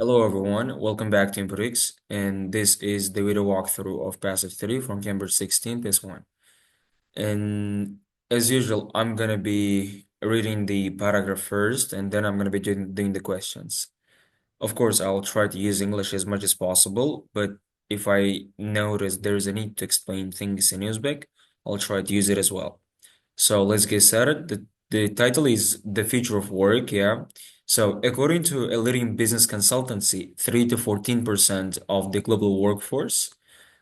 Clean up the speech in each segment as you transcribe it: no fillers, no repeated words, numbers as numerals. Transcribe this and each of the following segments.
Hello everyone, welcome back to Inputix, and this is the video walkthrough of Passive 3 from Cambridge 16, Pace 1. And as usual, I'm gonna be reading the paragraph first, and then I'm gonna be doing the questions. Of course, I'll try to use English as much as possible, but if I notice there's a need to explain things in Uzbek, I'll try to use it as well. So let's get started. The title is The Future of Work, yeah. So according to a leading business consultancy, 3 to 14% of the global workforce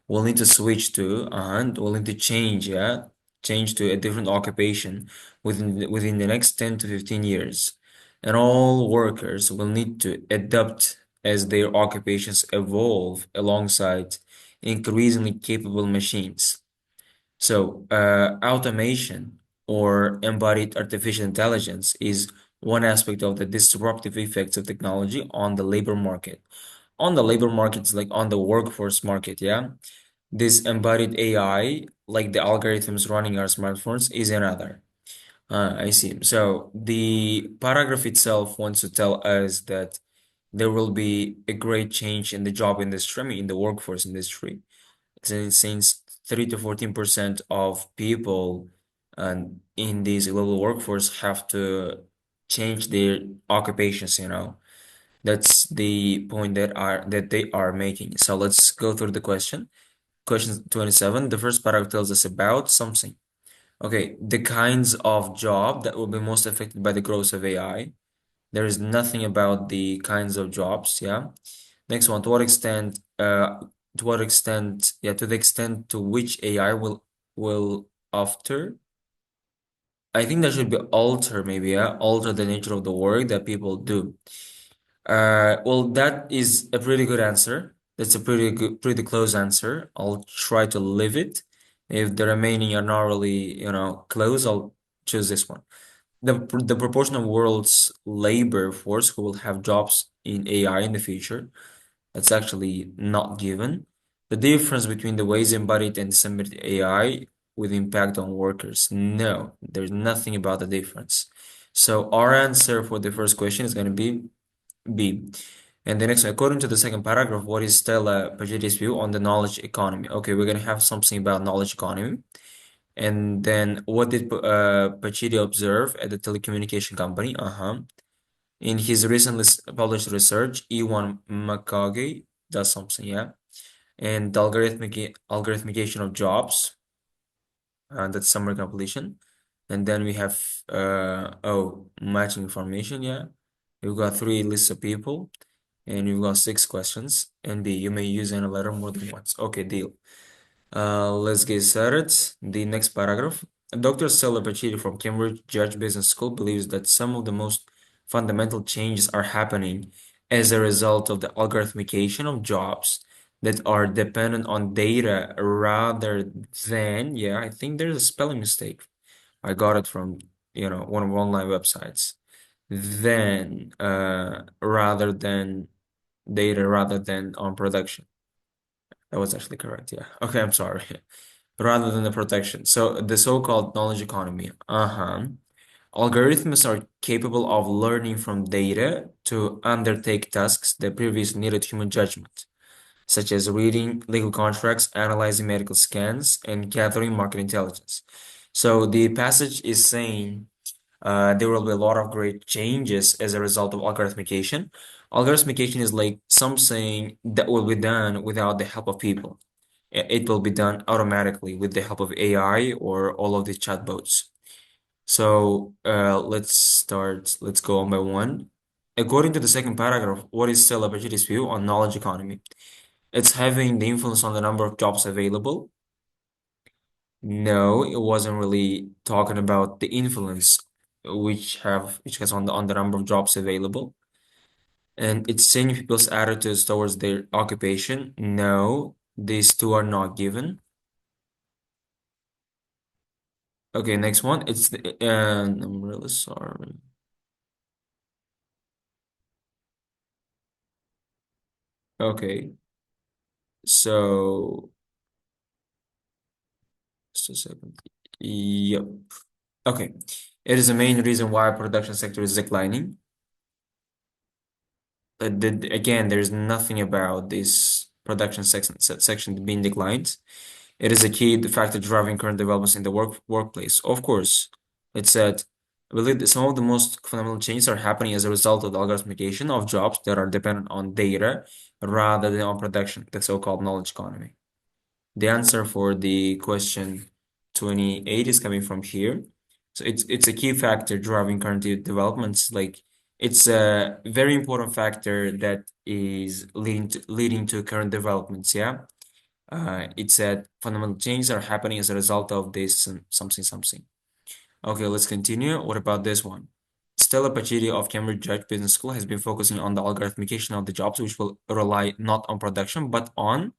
will need to switch to and will need to change, yeah, change to a different occupation within the next 10 to 15 years. And all workers will need to adapt as their occupations evolve alongside increasingly capable machines. So, automation or embodied artificial intelligence is one aspect of the disruptive effects of technology on the labor market. On the labor markets, like on the workforce market, yeah. This embodied AI, like the algorithms running our smartphones, is another. I see. So the paragraph itself wants to tell us that there will be a great change in the job industry, I mean, in the workforce industry since 3 to 14% of people in this global workforce have to change their occupations, you know. That's the point that they are making. So let's go through the question. Question 27, the first paragraph tells us about something. Okay, the kinds of job that will be most affected by the growth of AI. There is nothing about the kinds of jobs, yeah. Next one, to the extent to which AI will after. I think that should be alter, maybe, yeah, alter the nature of the work that people do. Well, that is a pretty good answer. That's a pretty close answer. I'll try to live it. If the remaining are not really, close, I'll choose this one. The proportion of world's labor force who will have jobs in AI in the future, that's actually not given. The difference between the ways embodied and disseminated AI with impact on workers. No, there's nothing about the difference. So our answer for the first question is going to be B. And the next, according to the second paragraph, what is Stella Pagetti's view on the knowledge economy? Okay, we're going to have something about knowledge economy. And then what did Pachetti observe at the telecommunication company? In his recently published research, Ewan McCaughey does something, yeah. And the algorithmication of jobs, that's summary completion. And then we have matching information, yeah. We've got three lists of people, and we've got six questions. And B, you may use any letter more than once. Okay, deal. Let's get started. The next paragraph. Dr. Stella Pacitti from Cambridge Judge Business School believes that some of the most fundamental changes are happening as a result of the algorithmication of jobs that are dependent on data rather than, yeah, I think there's a spelling mistake. I got it from, one of online websites. Then, rather than data rather than on production. That was actually correct. Yeah. Okay, I'm sorry. Rather than the protection. So the so-called knowledge economy. Algorithms are capable of learning from data to undertake tasks that previously needed human judgment, such as reading legal contracts, analyzing medical scans, and gathering market intelligence. So the passage is saying there will be a lot of great changes as a result of algorithmication. Algorithmication is like something that will be done without the help of people. It will be done automatically with the help of AI or all of the chatbots. So let's start. Let's go one by one. According to the second paragraph, what is Celebrity's view on knowledge economy? It's having the influence on the number of jobs available. No, it wasn't really talking about the influence which has on the number of jobs available. And it's changing people's attitudes towards their occupation. No, these two are not given. Okay, next one. And I'm really sorry. Okay, so just a second. Yep. Okay. It is the main reason why production sector is declining. Again, there's nothing about this production section being declined. It is a key factor driving current developments in the workplace. Of course, it said, I believe that some of the most fundamental changes are happening as a result of the algorithmification of jobs that are dependent on data rather than on production, the so-called knowledge economy. The answer for the question 28 is coming from here. So it's a key factor driving current developments. Like it's a very important factor that is leading to current developments. Yeah. It said fundamental changes are happening as a result of this something something. Okay, let's continue. What about this one? Stella Pacidi of Cambridge Judge Business School has been focusing on the algorithmification of the jobs, which will rely not on production but on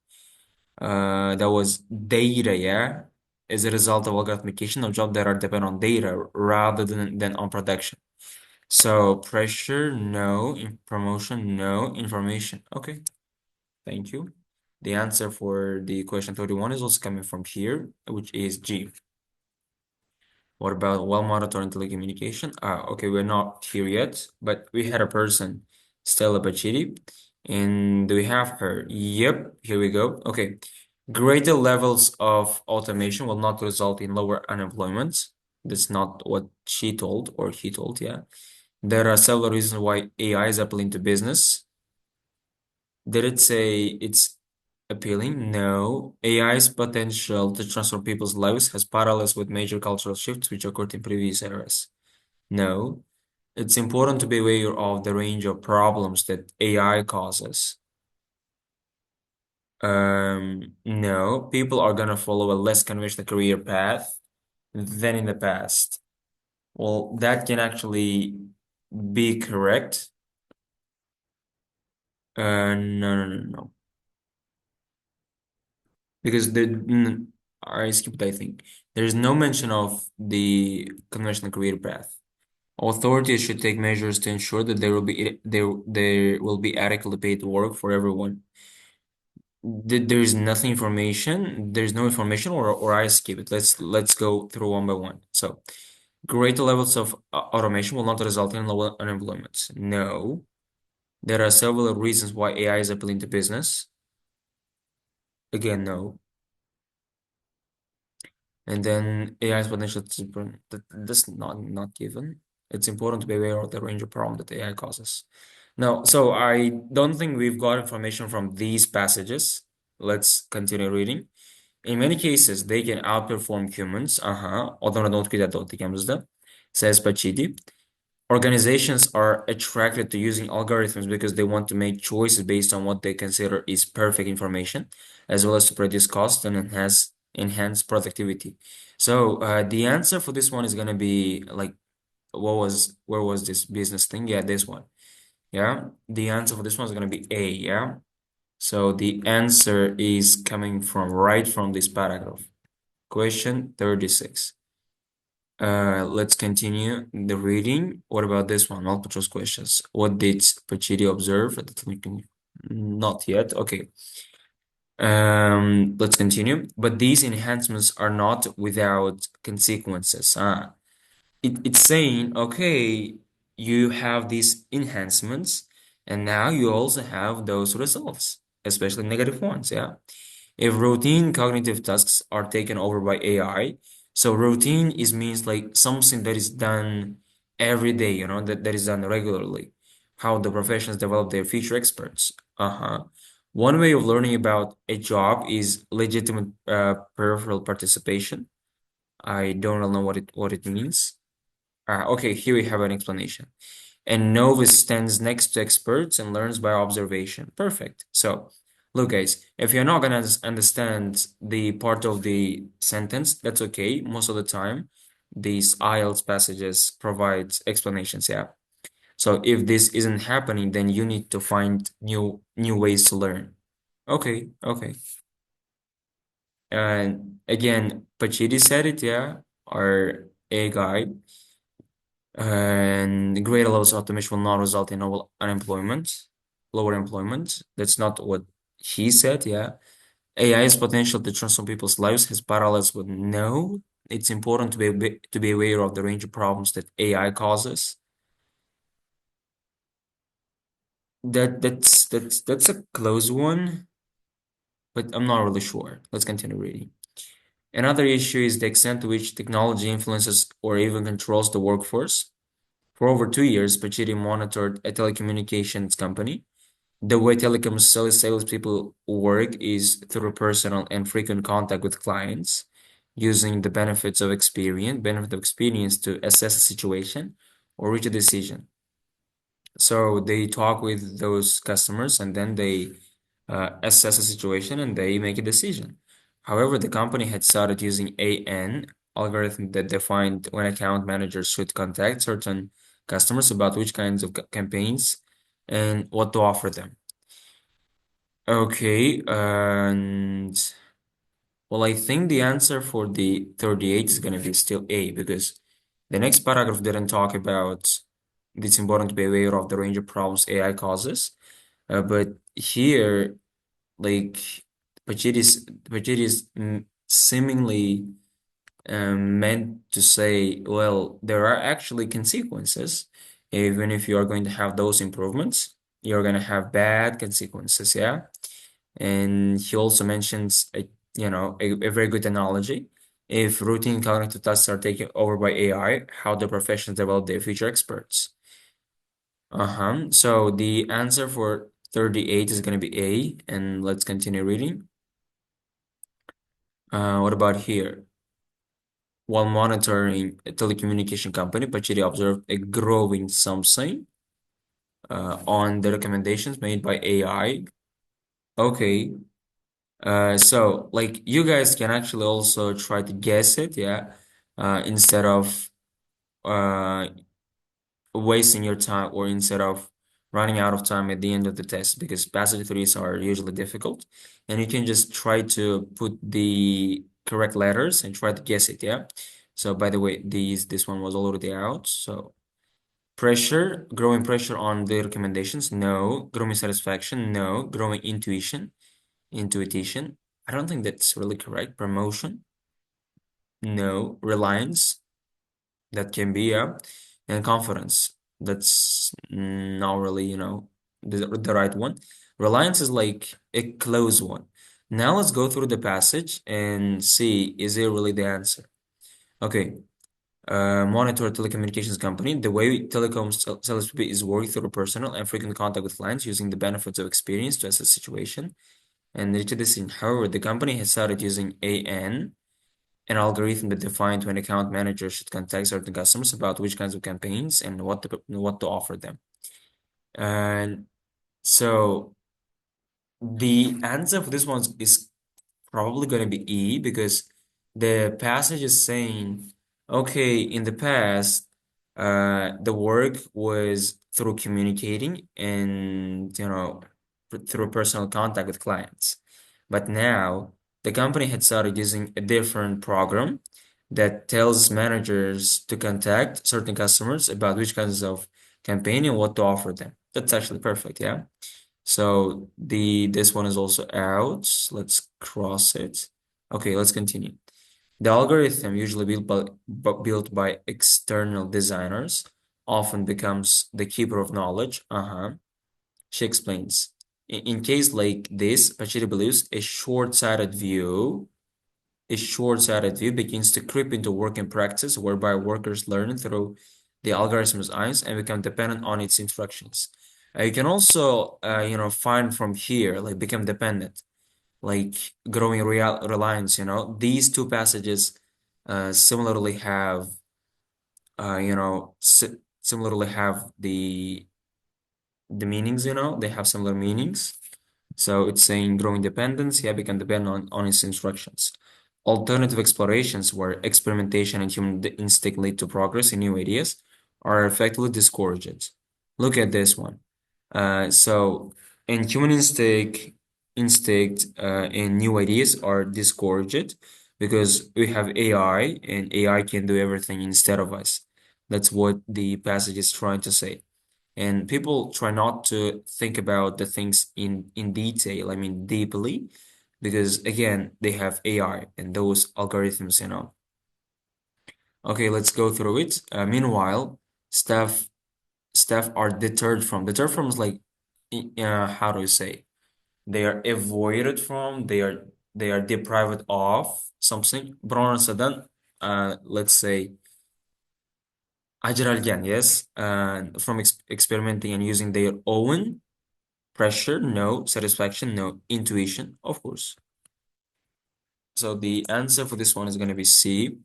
that was data, yeah, is a result of algorithmification of jobs that are dependent on data rather than on production. So pressure, no. Promotion, no. Information. Okay, thank you. The answer for the question 31 is also coming from here, which is G. What about well-monitored telecommunication? Okay, we're not here yet, but we had a person, Stella Bacidi, and do we have her? Yep, here we go. Okay, greater levels of automation will not result in lower unemployment. That's not what she told or he told, yeah. There are several reasons why AI is appealing to business. Did it say it's appealing? No. AI's potential to transform people's lives has parallels with major cultural shifts which occurred in previous eras. No. It's important to be aware of the range of problems that AI causes. No. People are gonna follow a less conventional career path than in the past. Well, that can actually be correct. No, no, no, no. Because I skipped, I think. There's no mention of the conventional career path. Authorities should take measures to ensure that there will be adequately paid work for everyone. There's nothing information. There's no information, or I skip it. Let's go through one by one. So, greater levels of automation will not result in lower unemployment. No. There are several reasons why AI is appealing to business. Again, no. And then AI's potential to that's not given. It's important to be aware of the range of problems that AI causes. Now, so I don't think we've got information from these passages. Let's continue reading. In many cases, they can outperform humans. Odamlar not güzel de says Pachidi. Organizations are attracted to using algorithms because they want to make choices based on what they consider is perfect information, as well as to reduce cost and enhance productivity. So the answer for this one is gonna be like, where was this business thing? Yeah, this one. Yeah, the answer for this one is gonna be A. Yeah. So the answer is coming from right from this paragraph. Question 36. Let's continue the reading. What about this one? Multiple choice questions. What did Pachidi observe at the time? Not yet. Okay. Let's continue. But these enhancements are not without consequences. It's saying, okay, you have these enhancements, and now you also have those results, especially negative ones. Yeah. If routine cognitive tasks are taken over by AI, so routine is means like something that is done every day, that is done regularly. How the professions develop their future experts. One way of learning about a job is legitimate peripheral participation. I don't really know what it means. Okay, here we have an explanation. And novice stands next to experts and learns by observation. Perfect. So, look, guys, if you're not gonna understand the part of the sentence, that's okay. Most of the time, these IELTS passages provide explanations. Yeah. So if this isn't happening, then you need to find new ways to learn. Okay, okay. And again, Pachidi said it, yeah, our A guy. And greater levels of automation will not result in lower employment. That's not what he said, yeah. AI's potential to transform people's lives has parallels with no. It's important to be aware of the range of problems that AI causes. That's a close one, but I'm not really sure. Let's continue reading. Another issue is the extent to which technology influences or even controls the workforce. For over 2 years, Pachidi monitored a telecommunications company. The way telecom salespeople work is through personal and frequent contact with clients, using the benefit of experience to assess a situation or reach a decision. So they talk with those customers and then they assess a situation and they make a decision. However, the company had started using AN algorithm that defined when account managers should contact certain customers about which kinds of campaigns and what to offer them. Okay, and well, I think the answer for the 38 is going to be still A because the next paragraph didn't talk about it's important to be aware of the range of problems AI causes. But here, like, Pachidi is seemingly meant to say, well, there are actually consequences. Even if you are going to have those improvements, you're going to have bad consequences, yeah? And he also mentions a very good analogy. If routine cognitive tasks are taken over by AI, how the professions develop their future experts. So the answer for 38 is going to be A, and let's continue reading. What about here? While monitoring a telecommunication company, Pachidi observed a growing something on the recommendations made by AI. Okay, so like you guys can actually also try to guess it, yeah, instead of uh, wasting your time or instead of running out of time at the end of the test because passage threes are usually difficult, and you can just try to put the correct letters and try to guess it, yeah. So by the way, this one was already out. So growing pressure on the recommendations, no. Growing satisfaction, no. Growing intuition. I don't think that's really correct. Promotion, no. Reliance, that can be, yeah. And confidence, that's not really, the right one. Reliance is like a close one. Now let's go through the passage and see, is it really the answer? Okay. Monitor a telecommunications company. The way telecom salespeople is working through personal and frequent contact with clients using the benefits of experience to assess situation and reach a decision. However, the company has started using AN, an algorithm that defined when account managers should contact certain customers about which kinds of campaigns and what to offer them. And so the answer for this one is probably going to be E because the passage is saying, okay, in the past, the work was through communicating and, through personal contact with clients. But now the company had started using a different program that tells managers to contact certain customers about which kinds of campaign and what to offer them. That's actually perfect, yeah? So this one is also out. Let's cross it. Okay, let's continue. The algorithm, usually built by external designers, often becomes the keeper of knowledge. She explains. In case like this, Pachidi believes a short-sighted view begins to creep into working practice, whereby workers learn through the algorithm's eyes and become dependent on its instructions. You can also, find from here, like become dependent, like growing real reliance. These two passages similarly have, similarly have the meanings. They have similar meanings. So it's saying growing dependence, yeah, become dependent on its instructions. Alternative explorations where experimentation and human instinct lead to progress in new ideas are effectively discouraged. Look at this one. So in human instinct and new ideas are discouraged because we have AI and AI can do everything instead of us. That's what the passage is trying to say. And people try not to think about the things in detail, I mean deeply, because again, they have AI and those algorithms. Okay, let's go through it. Meanwhile, staff are deterred from is like how do you say? They are avoided from, they are deprived of something. Bironasidan, let's say, ajralgan, yes, from experimenting and using their own pressure, no. Satisfaction, no. Intuition, of course. So the answer for this one is going to be C.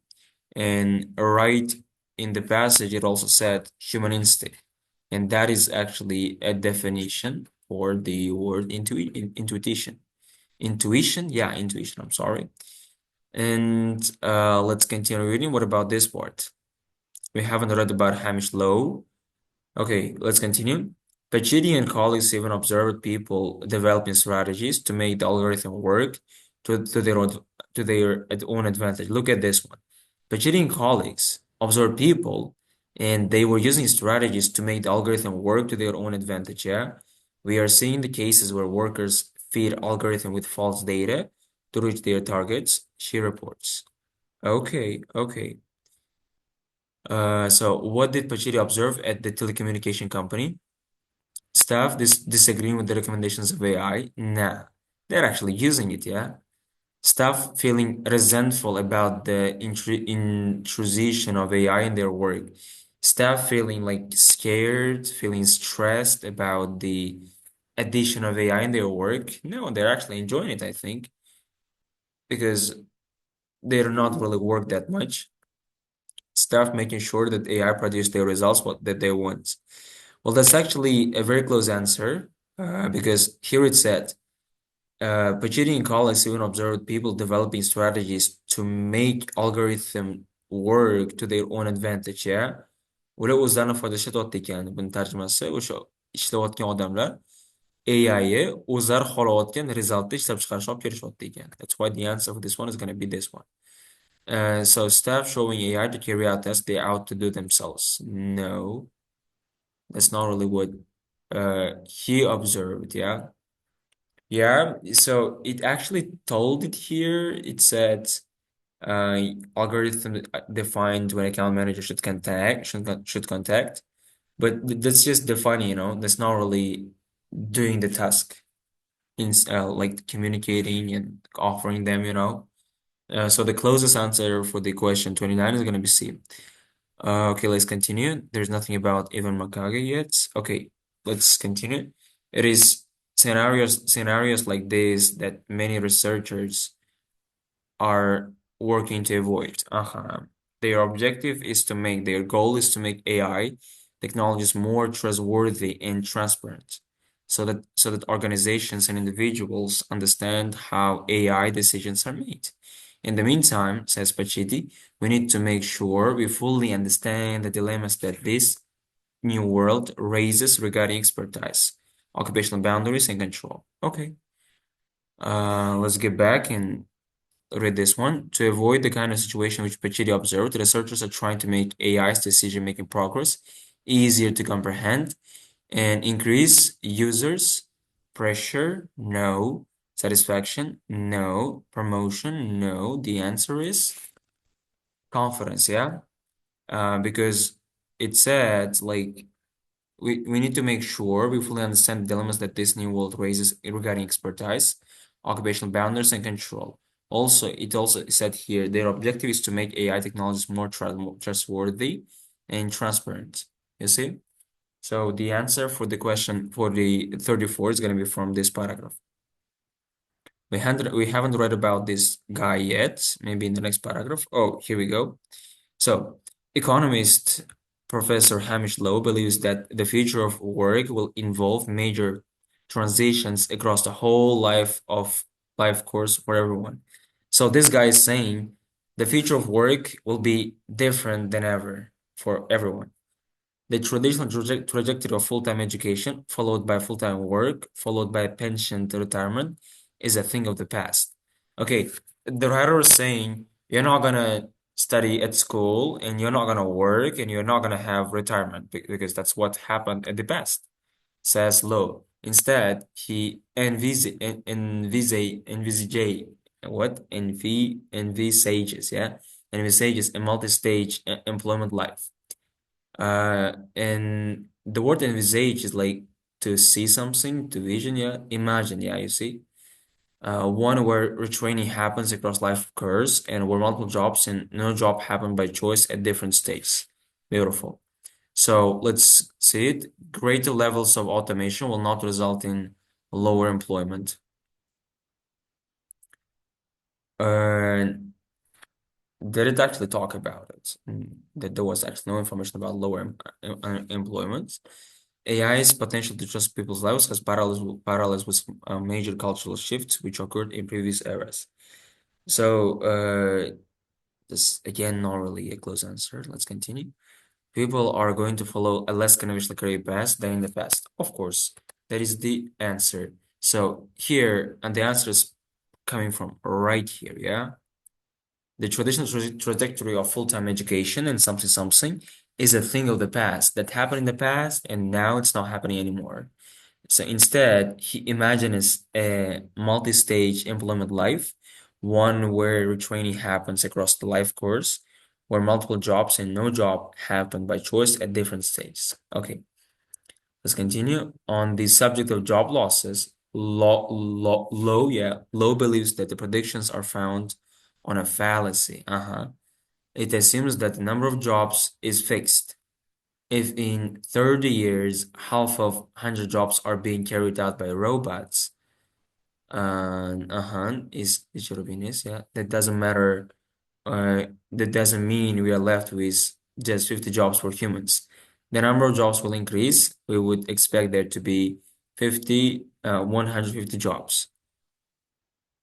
And right in the passage, it also said human instinct. And that is actually a definition for the word intuition. Intuition, yeah, intuition, I'm sorry. And let's continue reading. What about this part? We haven't read about Hamish Lowe. Okay, let's continue. Pachidi and colleagues even observed people developing strategies to make the algorithm work to their own advantage. Look at this one. Pachidi and colleagues observed people and they were using strategies to make the algorithm work to their own advantage. Yeah, we are seeing the cases where workers feed algorithm with false data to reach their targets, she reports. Okay, okay. So what did Pachidi observe at the telecommunication company? Staff disagreeing with the recommendations of AI? Nah, they're actually using it, yeah? Staff feeling resentful about the intrusion of AI in their work. Staff feeling like scared, feeling stressed about the addition of AI in their work. No, they're actually enjoying it, I think, because they're not really work that much. Staff making sure that AI produce the results that they want. Well, that's actually a very close answer because here it said, Pachidi and colleagues even observed people developing strategies to make algorithm work to their own advantage, yeah? Ular o'zlarini foydasiga ishlatayotdi ekan. Buni tarjimasi o'sha ishlayotgan odamlar AI'yi o'zlari xohlayotgan resultni ishlab chiqarishni olib kelishyapti ekan. That's why the answer for this one is going to be this one. So staff showing AI to carry out tasks they out to do themselves. No, that's not really what he observed, yeah. Yeah, so it actually told it here. It said uh, algorithm defined when account manager should contact, but that's just defining, that's not really doing the task in like communicating and offering them. So the closest answer for the question 29 is going to be C. Okay, let's continue. There's nothing about Evan Makage yet. Okay, let's continue. It is scenarios like this that many researchers are working to avoid. Their goal is to make AI technologies more trustworthy and transparent, so that organizations and individuals understand how AI decisions are made. In the meantime, says Pachiti, we need to make sure we fully understand the dilemmas that this new world raises regarding expertise, occupational boundaries, and control. Okay, let's get back and read this one. To avoid the kind of situation which Pachidi observed, researchers are trying to make AI's decision-making progress easier to comprehend and increase users' pressure, no. Satisfaction, no. Promotion, no. The answer is confidence, yeah? Because it said, like, we need to make sure we fully understand the dilemmas that this new world raises regarding expertise, occupational boundaries, and control. Also, it also said here their objective is to make AI technologies more trustworthy and transparent. You see? So the answer for the question for the 34 is going to be from this paragraph. We haven't read about this guy yet. Maybe in the next paragraph. Oh, here we go. So, economist Professor Hamish Lowe believes that the future of work will involve major transitions across the whole life course for everyone. So this guy is saying the future of work will be different than ever for everyone. The traditional trajectory of full-time education, followed by full-time work, followed by pension to retirement, is a thing of the past. Okay, the writer is saying you're not gonna study at school and you're not gonna work and you're not gonna have retirement because that's what happened in the past, says Lowe. Instead, he envisages a multi-stage employment life. And the word envisage is like to see something, to vision, yeah, imagine, yeah, you see. One where retraining happens across life curves and where multiple jobs and no job happen by choice at different stages. Beautiful. So let's see it. Greater levels of automation will not result in lower employment. Uh, did it actually talk about it? That there was actually no information about lower employment. AI's potential to trust people's lives has parallels with major cultural shifts which occurred in previous eras. So, this again, not really a close answer. Let's continue. People are going to follow a less conventional career path than in the past. Of course, that is the answer. So here, and the answer is coming from right here, yeah? The traditional trajectory of full-time education and something is a thing of the past that happened in the past and now it's not happening anymore. So instead, he imagines a multi-stage employment life, one where retraining happens across the life course, where multiple jobs and no job happen by choice at different stages. Okay, let's continue. On the subject of job losses, Low believes that the predictions are found on a fallacy. It assumes that the number of jobs is fixed. If in 30 years, half of 100 jobs are being carried out by robots, and it should have been this, yeah. That doesn't matter. That doesn't mean we are left with just 50 jobs for humans. The number of jobs will increase. We would expect there to be 150 jobs.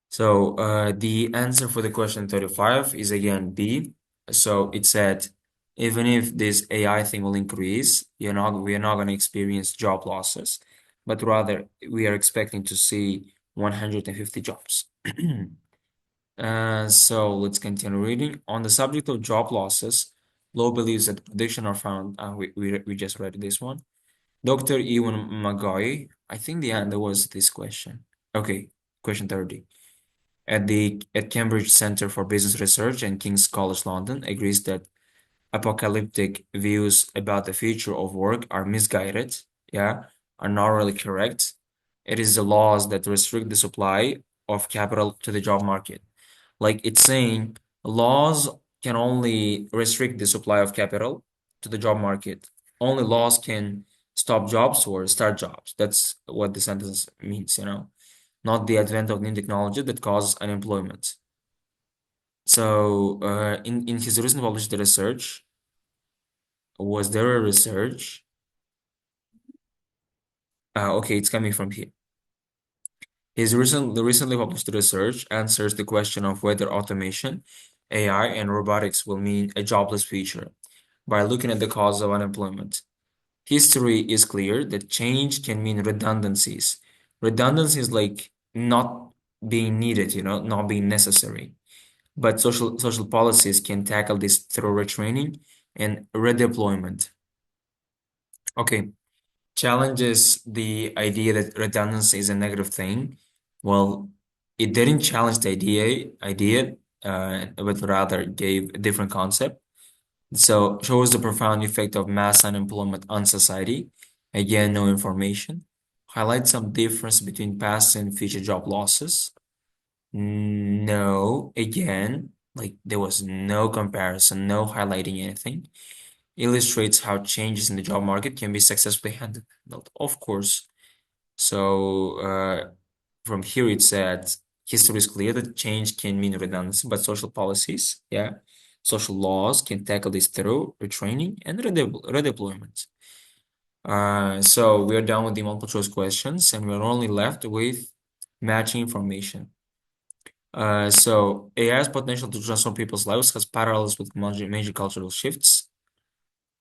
So the answer for the question 35 is again B. So it said, even if this AI thing will increase, we are not going to experience job losses, but rather we are expecting to see 150 jobs. So let's continue reading. On the subject of job losses, Lowe believes that the prediction are found. We just read this one. Dr. Ewan McGoy, I think the answer was this question. Okay, question 30 at Cambridge Centre for Business Research and King's College London agrees that apocalyptic views about the future of work are misguided, yeah, are not really correct. It is the laws that restrict the supply of capital to the job market. Like it's saying laws can only restrict the supply of capital to the job market. Only laws can stop jobs or start jobs. That's what the sentence means, not the advent of new technology that causes unemployment. So, in his recent published research, was there a research? Okay, it's coming from here. The recently published research answers the question of whether automation, AI, and robotics will mean a jobless future by looking at the cause of unemployment. History is clear that change can mean redundancies. Redundancies like not being needed, not being necessary. But social policies can tackle this through retraining and redeployment. Okay, challenges the idea that redundancy is a negative thing. Well, it didn't challenge the but rather gave a different concept. So shows the profound effect of mass unemployment on society. Again, no information. Highlight some difference between past and future job losses. No, again, like there was no comparison, no highlighting anything. Illustrates how changes in the job market can be successfully handled, of course. So, from here it said, history is clear that change can mean redundancy, but social policies, yeah, social laws can tackle this through retraining and redeployment. So we are done with the multiple choice questions, and we're only left with matching information. So AI's potential to transform people's lives has parallels with major cultural shifts.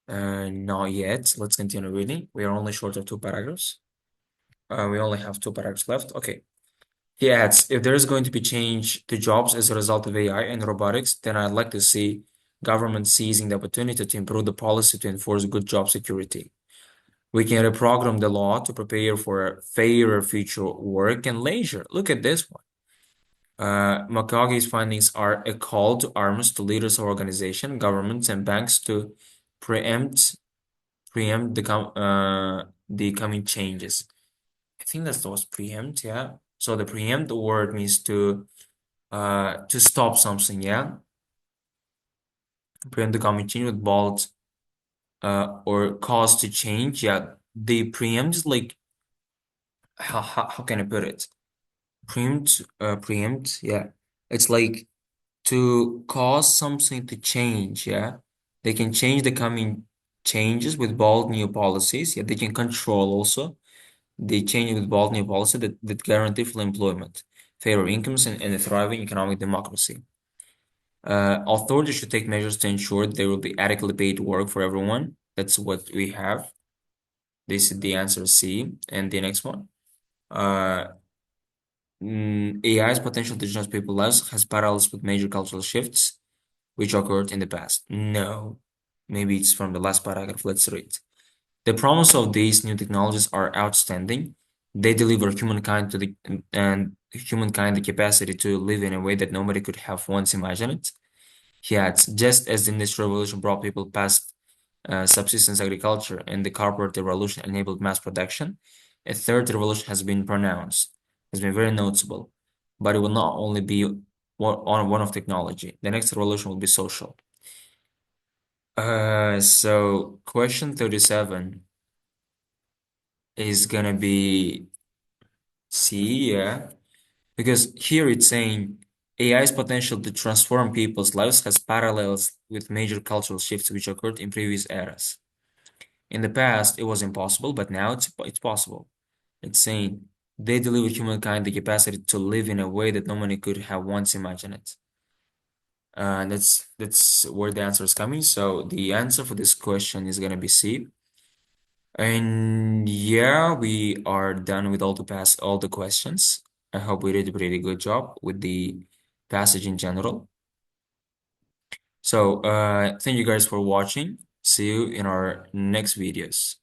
Not yet. Let's continue reading. We are only short of two paragraphs. We only have two paragraphs left. Okay. He adds, if there is going to be change to jobs as a result of AI and robotics, then I'd like to see government seizing the opportunity to improve the policy to enforce good job security. We can reprogram the law to prepare for a fairer future work and leisure. Look at this one. McCarthy's findings are a call to arms to leaders of organizations, governments, and banks to preempt the coming changes. I think that was preempt, yeah. So the preempt word means to stop something, yeah. Preempt the coming change with bold or cause to change, yeah. The preempt is like how can I put it? Preempt, yeah. It's like to cause something to change, yeah. They can change the coming changes with bold new policies, yeah. They can control also. They change with bold new policy that guarantee full employment, fair incomes, and a thriving economic democracy. Authorities should take measures to ensure there will be adequately paid work for everyone. That's what we have. This is the answer C. And the next one. Uh, AI's potential to change people's lives has parallels with major cultural shifts which occurred in the past. No. Maybe it's from the last paragraph. Let's read. The promise of these new technologies are outstanding. They deliver humankind the capacity to live in a way that nobody could have once imagined. Yet, just as the Industrial Revolution brought people past subsistence agriculture and the corporate revolution enabled mass production, a third revolution has been pronounced, has been very noticeable. But it will not only be one of technology. The next revolution will be social. So question 37 is gonna be C, yeah. Because here it's saying AI's potential to transform people's lives has parallels with major cultural shifts which occurred in previous eras. In the past, it was impossible, but now it's possible. It's saying they deliver humankind the capacity to live in a way that no one could have once imagined. That's where the answer is coming. So the answer for this question is gonna be C. And yeah, we are done with all the questions. I hope we did a pretty good job with the passage in general. So, thank you guys for watching. See you in our next videos.